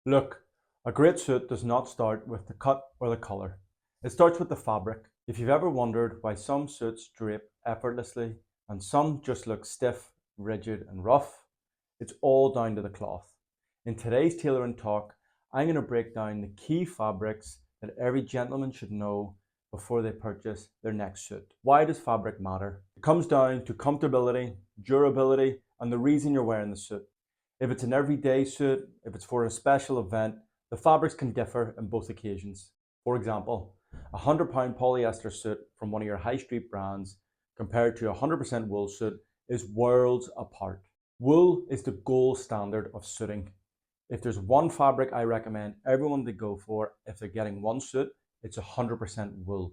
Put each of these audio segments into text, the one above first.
Look, a great suit does not start with the cut or the color. It starts with the fabric. If you've ever wondered why some suits drape effortlessly and some just look stiff, rigid, and rough, it's all down to the cloth. In today's Tailoring Talk, I'm going to break down the key fabrics that every gentleman should know before they purchase their next suit. Why does fabric matter? It comes down to comfortability, durability, and the reason you're wearing the suit. If it's an everyday suit, if it's for a special event, the fabrics can differ in both occasions. For example, a £100 polyester suit from one of your high street brands compared to a 100% wool suit is worlds apart. Wool is the gold standard of suiting. If there's one fabric I recommend everyone to go for if they're getting one suit, it's 100% wool.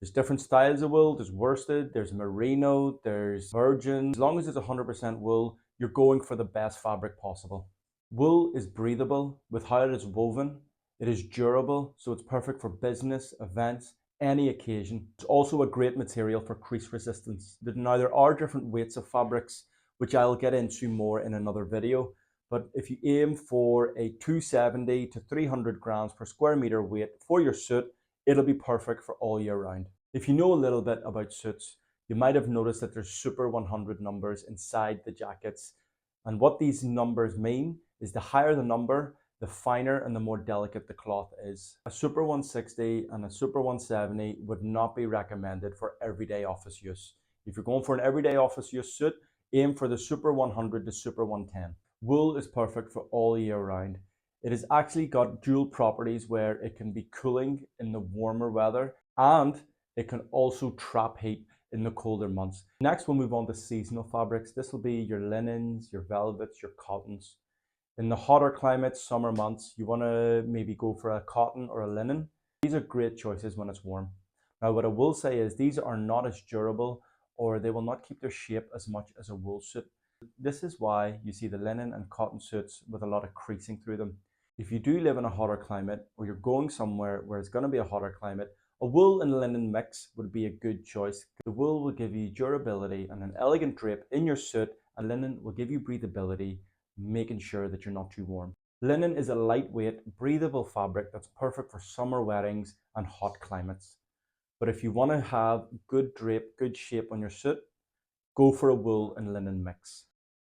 There's different styles of wool. There's worsted, there's merino, there's virgin. As long as it's 100% wool, you're going for the best fabric possible. Wool is breathable with how it is woven. It is durable, so it's perfect for business, events, any occasion. It's also a great material for crease resistance. Now, there are different weights of fabrics, which I'll get into more in another video. But if you aim for a 270 to 300 grams per square meter weight for your suit, it'll be perfect for all year round. If you know a little bit about suits, you might have noticed that there's Super 100 numbers inside the jackets. And what these numbers mean is the higher the number, the finer and the more delicate the cloth is. A Super 160 and a Super 170 would not be recommended for everyday office use. If you're going for an everyday office use suit, aim for the Super 100 to Super 110. Wool is perfect for all year round. It has actually got dual properties where it can be cooling in the warmer weather and it can also trap heat in the colder months. Next, we'll move on to seasonal fabrics. This will be your linens, your velvets, your cottons. In the hotter climates, summer months, you want to maybe go for a cotton or a linen. These are great choices when it's warm. Now, what I will say is these are not as durable or they will not keep their shape as much as a wool suit. This is why you see the linen and cotton suits with a lot of creasing through them. If you do live in a hotter climate or you're going somewhere where it's going to be a hotter climate, a wool and linen mix would be a good choice. The wool will give you durability and an elegant drape in your suit, and linen will give you breathability, making sure that you're not too warm. Linen is a lightweight, breathable fabric that's perfect for summer weddings and hot climates. But if you want to have good drape, good shape on your suit, go for a wool and linen mix.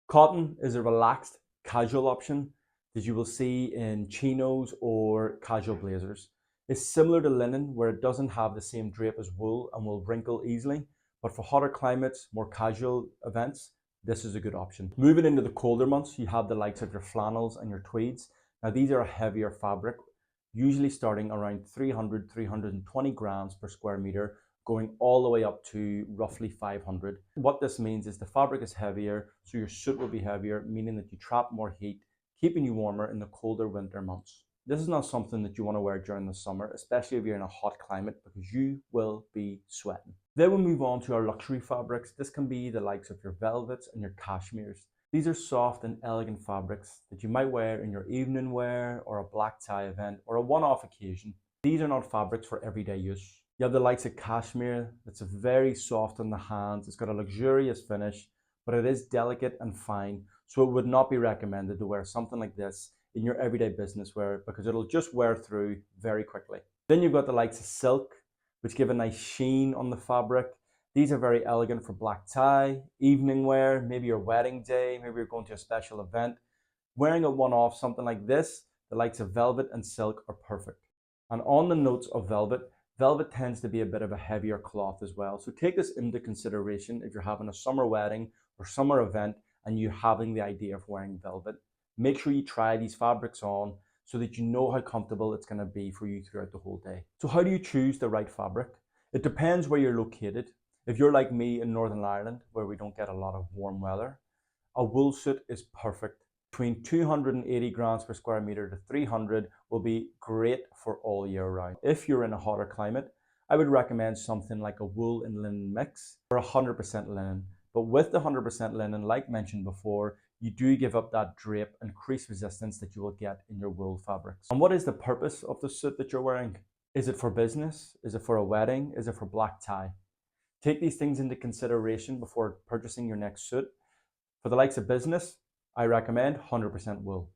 Cotton is a relaxed, casual option that you will see in chinos or casual blazers. It's similar to linen where it doesn't have the same drape as wool and will wrinkle easily, but for hotter climates, more casual events, this is a good option. Moving into the colder months, you have the likes of your flannels and your tweeds. Now these are a heavier fabric, usually starting around 300, 320 grams per square meter, going all the way up to roughly 500. What this means is the fabric is heavier, so your suit will be heavier, meaning that you trap more heat, keeping you warmer in the colder winter months. This is not something that you want to wear during the summer, especially if you're in a hot climate, because you will be sweating. Then we'll move on to our luxury fabrics. This can be the likes of your velvets and your cashmeres. These are soft and elegant fabrics that you might wear in your evening wear or a black tie event or a one-off occasion. These are not fabrics for everyday use. You have the likes of cashmere. It's very soft on the hands. It's got a luxurious finish, but it is delicate and fine. So it would not be recommended to wear something like this in your everyday business wear because it'll just wear through very quickly. Then you've got the likes of silk, which give a nice sheen on the fabric. These are very elegant for black tie, evening wear, maybe your wedding day, maybe you're going to a special event. Wearing a one-off, something like this, the likes of velvet and silk are perfect. And on the notes of velvet, velvet tends to be a bit of a heavier cloth as well. So take this into consideration if you're having a summer wedding or summer event and you're having the idea of wearing velvet. Make sure you try these fabrics on so that you know how comfortable it's going to be for you throughout the whole day. So how do you choose the right fabric? It depends where you're located. If you're like me in Northern Ireland, where we don't get a lot of warm weather, a wool suit is perfect. Between 280 grams per square meter to 300 will be great for all year round. If you're in a hotter climate, I would recommend something like a wool and linen mix or 100% linen. But with the 100% linen, like mentioned before, you do give up that drape and crease resistance that you will get in your wool fabrics. And what is the purpose of the suit that you're wearing? Is it for business? Is it for a wedding? Is it for black tie? Take these things into consideration before purchasing your next suit. For the likes of business, I recommend 100% wool.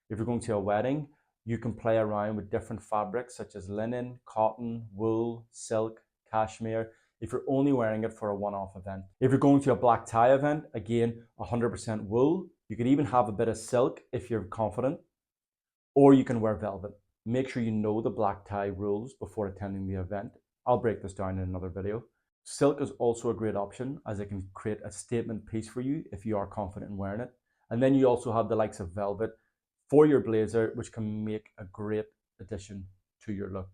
If you're going to a wedding, You can play around with different fabrics such as linen, cotton, wool, silk, cashmere, if you're only wearing it for a one-off event. If you're going to a black tie event, again, 100% wool. You could even have a bit of silk if you're confident, or you can wear velvet. Make sure you know the black tie rules before attending the event. I'll break this down in another video. Silk is also a great option as it can create a statement piece for you if you are confident in wearing it. And then you also have the likes of velvet for your blazer, which can make a great addition to your look.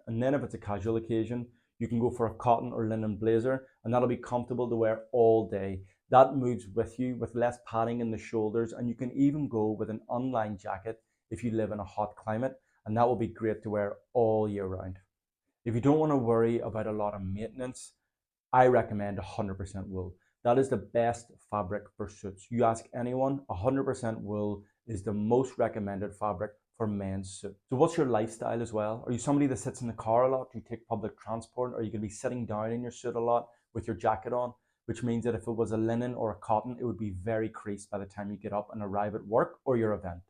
And then if it's a casual occasion, you can go for a cotton or linen blazer, and that'll be comfortable to wear all day. That moves with you with less padding in the shoulders, and you can even go with an unlined jacket if you live in a hot climate, and that will be great to wear all year round. If you don't want to worry about a lot of maintenance, I recommend 100% wool. That is the best fabric for suits. You ask anyone, 100% wool is the most recommended fabric for men's suits. So what's your lifestyle as well? Are you somebody that sits in the car a lot? Do you take public transport? Are you going to be sitting down in your suit a lot with your jacket on? Which means that if it was a linen or a cotton, it would be very creased by the time you get up and arrive at work or your event.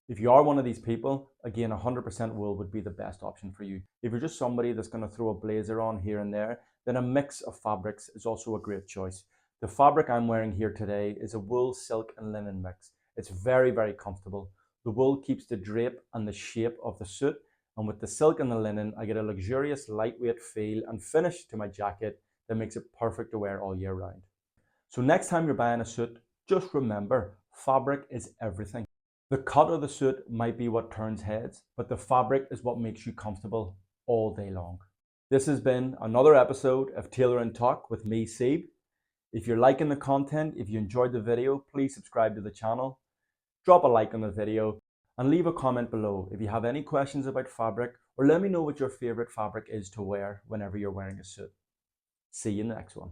If you are one of these people, again, 100% wool would be the best option for you. If you're just somebody that's going to throw a blazer on here and there, then a mix of fabrics is also a great choice. The fabric I'm wearing here today is a wool, silk, and linen mix. It's very, very comfortable. The wool keeps the drape and the shape of the suit, and with the silk and the linen, I get a luxurious, lightweight feel and finish to my jacket that makes it perfect to wear all year round. So next time you're buying a suit, just remember, fabric is everything. The cut of the suit might be what turns heads, but the fabric is what makes you comfortable all day long. This has been another episode of Tailoring Talk with me, Seb. If you're liking the content, if you enjoyed the video, please subscribe to the channel, drop a like on the video, and leave a comment below if you have any questions about fabric, or let me know what your favorite fabric is to wear whenever you're wearing a suit. See you in the next one.